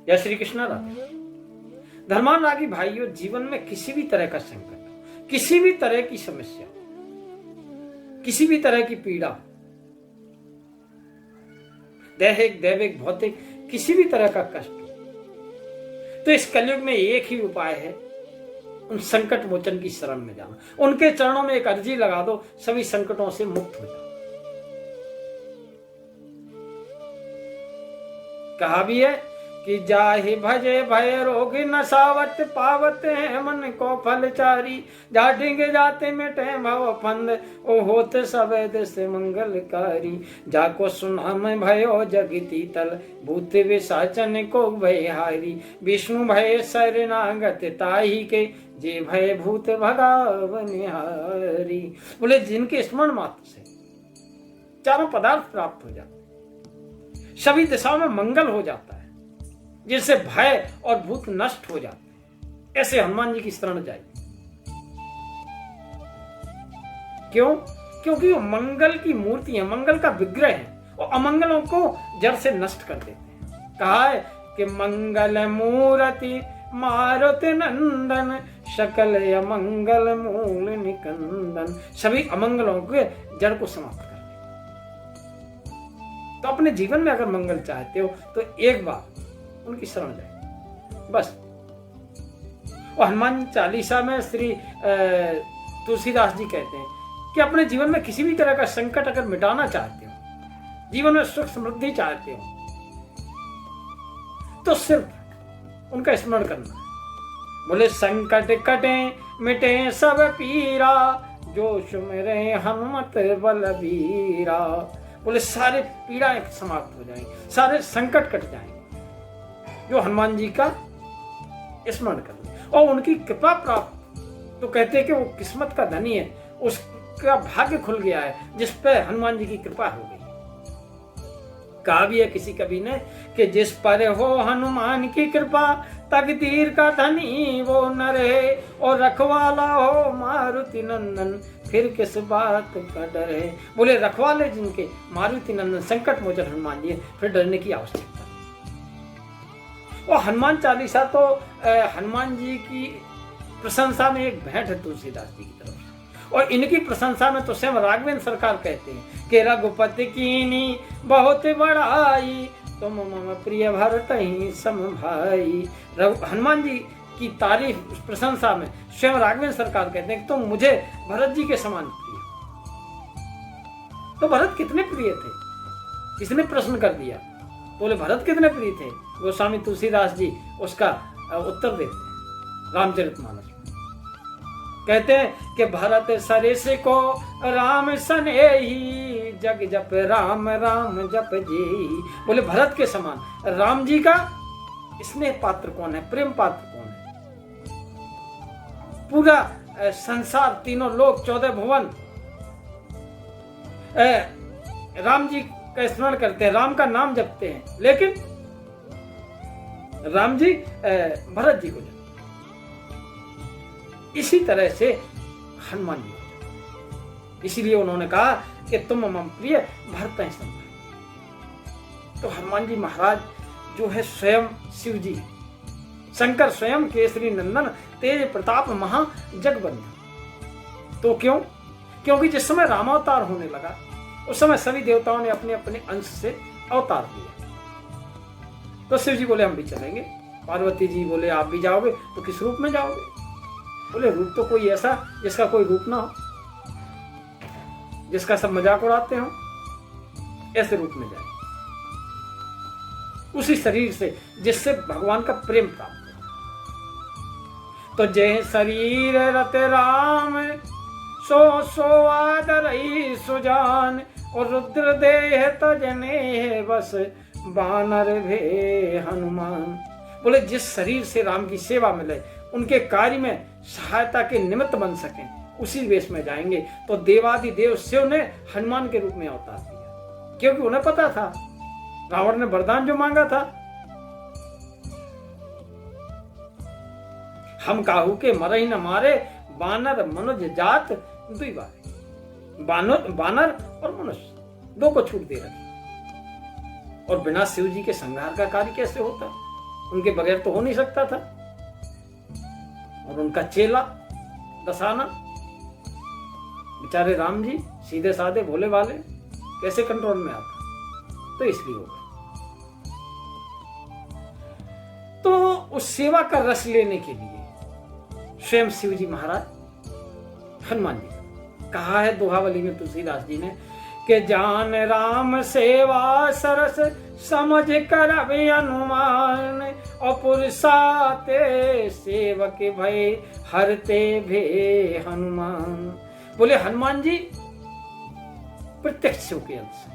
जय श्री कृष्ण। राधे। धर्मान रागी भाइयों, जीवन में किसी भी तरह का संकट, किसी भी तरह की समस्या, किसी भी तरह की पीड़ा, दैहिक दैविक भौतिक किसी भी तरह का कष्ट, तो इस कलयुग में एक ही उपाय है, उन संकट मोचन की शरण में जाना। उनके चरणों में एक अर्जी लगा दो, सभी संकटों से मुक्त हो जाओ। कहा भी है कि जाहि भजे भय रोग नसावत पावत है मन को फलचारी, जा डिंगे जाते मिटे भव फंद ओ होत सवैद से मंगलकारी, जाको सुना में भयो जगती तल भूत विसाचन को भय हारी, विष्णु भय शरणागत ताही के जे भय भूत भगावनिहारी। बोले जिनके स्मरण मात्र से चारों पदार्थ प्राप्त हो जाते, सभी दिशाओं में मंगल हो जाता है, जिससे भय और भूत नष्ट हो जाते हैं, ऐसे हनुमान जी की शरण जाइए। क्यों? क्योंकि वो मंगल की मूर्ति है, मंगल का विग्रह है, और अमंगलों को जड़ से नष्ट कर देते हैं। कहा है कि मंगल मूर्ति मारुति नंदन सकल अमंगल मूल निकंदन, सभी अमंगलों के जड़ को समाप्त कर। तो अपने जीवन में अगर मंगल चाहते हो तो एक बार उनकी शरण जाए बस। और हनुमान चालीसा में श्री तुलसीदास जी कहते हैं कि अपने जीवन में किसी भी तरह का संकट अगर मिटाना चाहते हो, जीवन में सुख समृद्धि चाहते हो, तो सिर्फ उनका स्मरण करना है। बोले संकट कटे मिटे सब पीरा, जो सुमिरे हनुमत बलबीरा। बोले सारे पीड़ाएं समाप्त हो जाएंगे, सारे संकट कट जाएंगे जो हनुमान जी का स्मरण कर और उनकी कृपा प्राप्त। तो कहते हैं कि वो किस्मत का धनी है, उसका भाग्य खुल गया है जिस पे हनुमान जी की कृपा हो गई। कहा भी है किसी कवि ने कि जिस पर हो हनुमान की कृपा, तकदीर का धनी वो न रहे, और रखवाला हो मारुति नंदन, फिर किस बात का डर है। बोले रखवाले जिनके मारुति नंदन संकट मोचन हनुमान जी, फिर डरने की आवश्यकता। और हनुमान चालीसा तो हनुमान जी की प्रशंसा में एक भेंट है तुलसीदास जी की तरफ से, और इनकी प्रशंसा में तो स्वयं राघवेंद्र सरकार कहते हैं कि रघुपति कीनी बहुत बड़ाई, तुम मम प्रिय भरत ही सम भाई। हनुमान जी की तारीफ प्रशंसा में स्वयं राघवेंद्र सरकार कहते हैं कि तुम मुझे भरत जी के समान प्रिय। तो भरत कितने प्रिय थे, इसने प्रश्न कर दिया। बोले भरत कितने प्रिय थे? गोस्वामी तुलसीदास जी उसका उत्तर देते हैं रामचरितमानस में। कहते हैं कि भरत सरिस को राम सनेही, जग जप राम राम जप जी। बोले भरत के समान राम जी का स्नेह पात्र कौन है, प्रेम पात्र कौन है? पूरा संसार, तीनों लोक, 14 भुवन राम जी का स्मरण करते हैं, राम का नाम जपते हैं, लेकिन राम जी भरत जी को जपते। इसी तरह से हनुमान जी, इसीलिए उन्होंने कहा कि तुम मम प्रिय भरत हैं सम भाई। तो हनुमान जी महाराज जो है स्वयं शिव जी, शंकर स्वयं केसरी नंदन, तेज प्रताप महा जगबंधन। तो क्यों? क्योंकि जिस समय रामावतार होने लगा उस समय सभी देवताओं ने अपने अपने अंश से अवतार लिया। तो शिव जी बोले हम भी चलेंगे, पार्वती जी बोले आप भी जाओगे, तो किस रूप में जाओगे? बोले रूप तो कोई ऐसा जिसका कोई रूप ना हो, जिसका सब मजाक उड़ाते हो, ऐसे रूप में जाए, उसी शरीर से जिससे भगवान का प्रेम प्राप्त हो। तो जय शरीर रत राम, सो सो आदर सुजान, और रुद्र देह तजने बस बानर भे हनुमान। बोले जिस शरीर से राम की सेवा मिले, उनके कार्य में सहायता के निमित्त बन सके, उसी वेश में जाएंगे। तो देवादि देव शिव ने हनुमान के रूप में अवतार दिया, क्योंकि उन्हें पता था रावण ने वरदान जो मांगा था, हम काहू के मरही न मारे, बानर मनुज जात दुई बारे। बानर और मनुष्य दो को छूट दे रखी, और बिना शिव जी के संहार का कार्य कैसे होता? उनके बगैर तो हो नहीं सकता था। और उनका चेला दसाना, बेचारे राम जी सीधे साधे भोले भाले, कैसे कंट्रोल में आता? तो इसलिए हो गया। तो उस सेवा का रस लेने के लिए स्वयं शिव जी महाराज हनुमान जी कहा है दोहावली में तुलसीदास जी ने कि जान राम सेवा सरस समझ कर अभी हनुमान और पुरुषाते सेवक भय हरते भे हनुमान। बोले हनुमान जी प्रत्यक्ष शिव के अंश,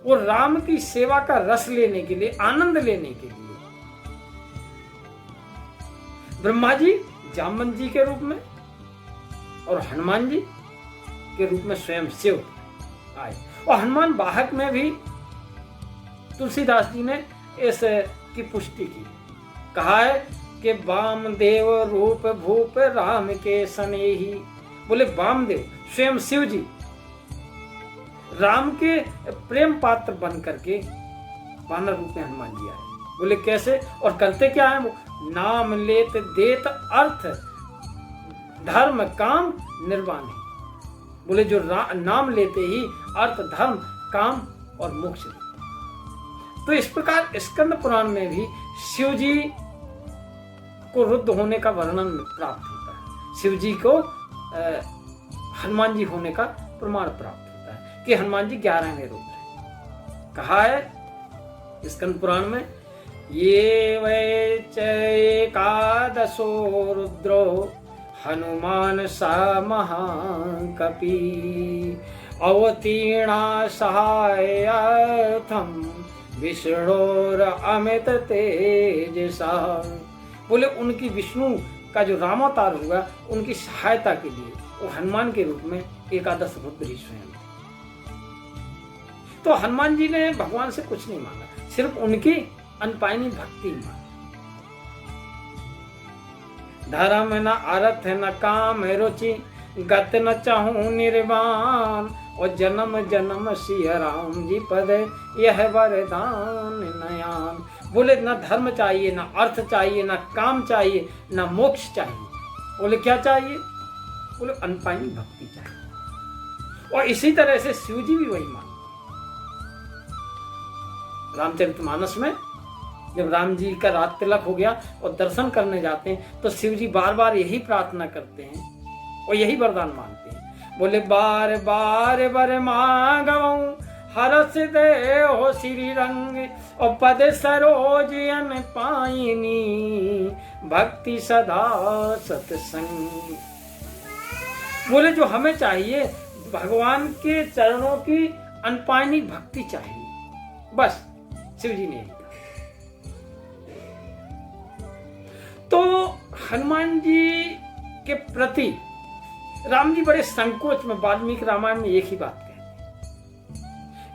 वो राम की सेवा का रस लेने के लिए, आनंद लेने के लिए ब्रह्मा जी जामवंत जी के रूप में और हनुमान जी के रूप में स्वयं शिव आए। और हनुमान वाहक में भी तुलसीदास जी ने इस की पुष्टि की। कहा है कि वामदेव रूप भूप राम के सनेही। बोले वामदेव स्वयं शिव जी राम के प्रेम पात्र बन करके वानर रूप में हनुमान जी आए। बोले कैसे और करते क्या है? वो नाम लेत देत अर्थ धर्म काम निर्वाण है। बोले जो नाम लेते ही अर्थ धर्म काम और मोक्ष देते। तो इस प्रकार स्कंद पुराण में भी शिव जी को रुद्ध होने का वर्णन प्राप्त होता है। शिव जी को हनुमान जी होने का प्रमाण प्राप्त होता है कि हनुमान जी 11वें रुद्र हैं। कहा है स्कंद पुराण में ये वै चैकादशो रुद्रो हनुमान सा महाकपि अवतीर्णा सहायथम विष्णुर अमित तेजसा। बोले उनकी विष्णु का जो रामावतार हुआ उनकी सहायता के लिए वो हनुमान के रूप में एकादश रुद्र ही स्वयं। तो हनुमान जी ने भगवान से कुछ नहीं मांगा, सिर्फ उनकी अनपायनी भक्ति मांगी। धर्म न अर्थ न काम रुचि गत न चाहूं निर्वाण और जन्म जन्म सिया राम जी पद यह वरदान नयान। बोले न धर्म चाहिए, न अर्थ चाहिए, न काम चाहिए, न मोक्ष चाहिए। बोले क्या चाहिए? बोले अनपायनी भक्ति चाहिए। और इसी तरह से शिव जी भी वही मानते। रामचरितमानस में जब राम जी का रात तिलक हो गया और दर्शन करने जाते हैं तो शिव जी बार बार यही प्रार्थना करते हैं और यही वरदान मांगते हैं। बोले बार बार वर मांगऊं हरस दे हो श्री रंग और पद सरोज अन पाइनी भक्ति सदा सत्संग। बोले जो हमें चाहिए भगवान के चरणों की अनपायनी भक्ति चाहिए, बस शिव जी ने यही कहा। तो हनुमान जी के प्रति राम जी बड़े संकोच में वाल्मीकि रामायण में एक ही बात कहते हैं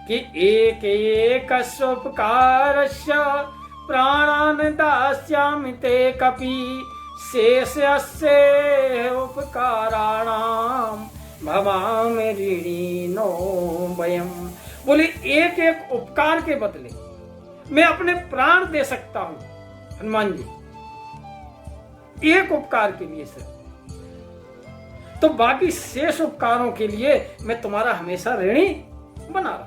कि एक एक उपकारस्य प्राणान दास्यामि ते कपि शेष अस्य उपकाराणाम भवामि ऋणीनो वयम्। बोले एक एक उपकार के बदले मैं अपने प्राण दे सकता हूं हनुमान जी, एक उपकार के लिए सर, तो बाकी शेष उपकारों के लिए मैं तुम्हारा हमेशा ऋणी बना रहा हूं।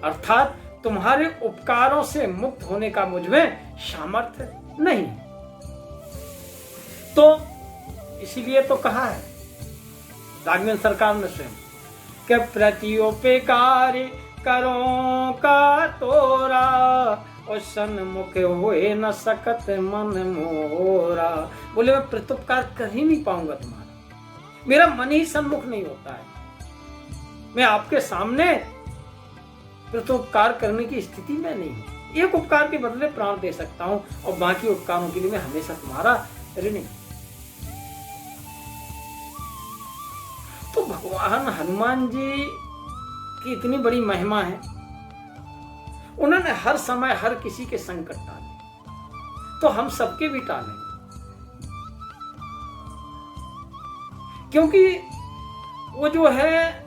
अर्थात तुम्हारे उपकारों से मुक्त होने का मुझमें सामर्थ्य नहीं। तो इसीलिए तो कहा है राघवेंद्र सरकार ने स्वयं कि प्रत्युपकार करो का तोरा और सन्मुख हुए न सकत मन मोरा। बोले मैं प्रत्युपकार कर ही नहीं पाऊंगा तुम्हारा, मेरा मन ही सन्मुख नहीं होता है, मैं आपके सामने प्रत्युपकार करने की स्थिति में नहीं हूं। एक उपकार के बदले प्राण दे सकता हूं और बाकी उपकारों के लिए मैं हमेशा तुम्हारा ऋणी। तो भगवान हनुमान जी की इतनी बड़ी महिमा है, उन्होंने हर समय हर किसी के संकट टाले, तो हम सबके भी टालेंगे। क्योंकि वो जो है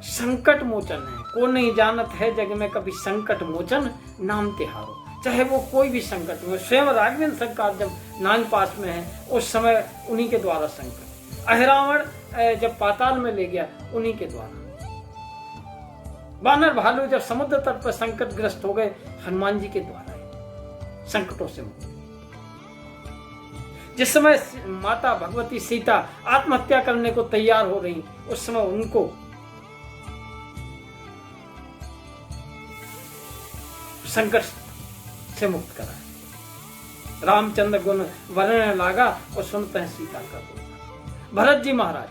संकट मोचन है, को नहीं जानत है जग में कभी संकट मोचन नाम तिहारो। चाहे वो कोई भी संकट हो, स्वयं राघवेंद्र सरकार जब नागपाश में है उस समय उन्हीं के द्वारा संकट, अहिरावण जब पाताल में ले गया उन्हीं के द्वारा, वानर भालू जब समुद्र तट पर संकटग्रस्त हो गए हनुमान जी के द्वारा संकटों से मुक्त। जिस समय माता भगवती सीता आत्महत्या करने को तैयार हो रही उस समय उनको संकट से मुक्त करा। रामचंद्र गुण वर्णन लागा और सुनते हैं सीता का दुख। भरत जी महाराज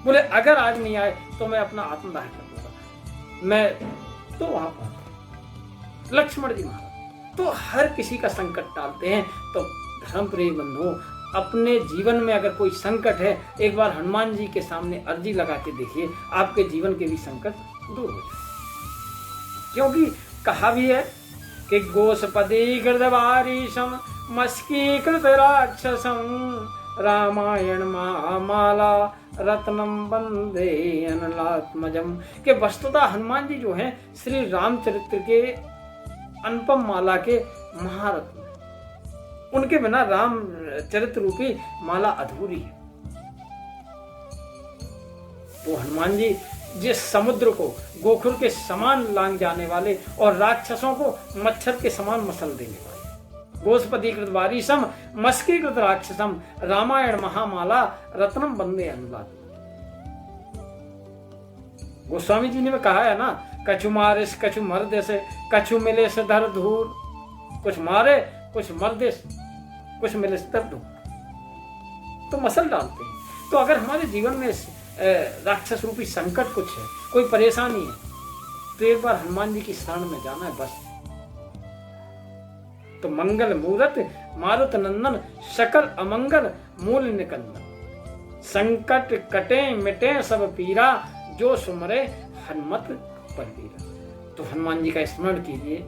बोले अगर आज नहीं आए तो मैं अपना आत्मदाह कर दूंगा। मैं तो वहां पहुंचा। लक्ष्मण जी महाराज तो हर किसी का संकट टालते हैं। तो धर्म प्रिय बंधु, अपने जीवन में अगर कोई संकट है एक बार हनुमान जी के सामने अर्जी लगा के देखिए, आपके जीवन के भी संकट दूर हो जाए। क्योंकि कहा भी है कि गोसपदी गृधवारीशम मस्कीकृत राक्षसम रामायण महामाला रत्नम वंदे अनलात्मजम। के वस्तुतः हनुमान जी जो हैं श्री रामचरित्र के अनुपम माला के महारत्न, उनके बिना राम चरित्र रूपी माला अधूरी है। तो हनुमान जी जिस समुद्र को गोखुर के समान लांग जाने वाले और राक्षसों को मच्छर के समान मसल देने वाले, गोस्पदीकृत वारीशम मस्कीकृत राक्षसम रामायण महामाला रत्नम वंदे अनुलात। गोस्वामी जी ने कहा है ना, कछु मारे कछु मर्दे से कछु मिले से धर धूर। कुछ मारे कुछ मर्दे कुछ मिले से धर धूर, तो मसल डालते हैं। तो अगर हमारे जीवन में राक्षस रूपी संकट कुछ है, कोई परेशानी है, तो एक बार हनुमान जी की शरण में जाना है बस। तो मंगल मूरत मारुत नंदन सकल अमंगल मूल निकंदन। संकट कटे मिटे सब पीरा जो सुमरे हनुमत बलबीरा। तो हनुमान जी का स्मरण कीजिए।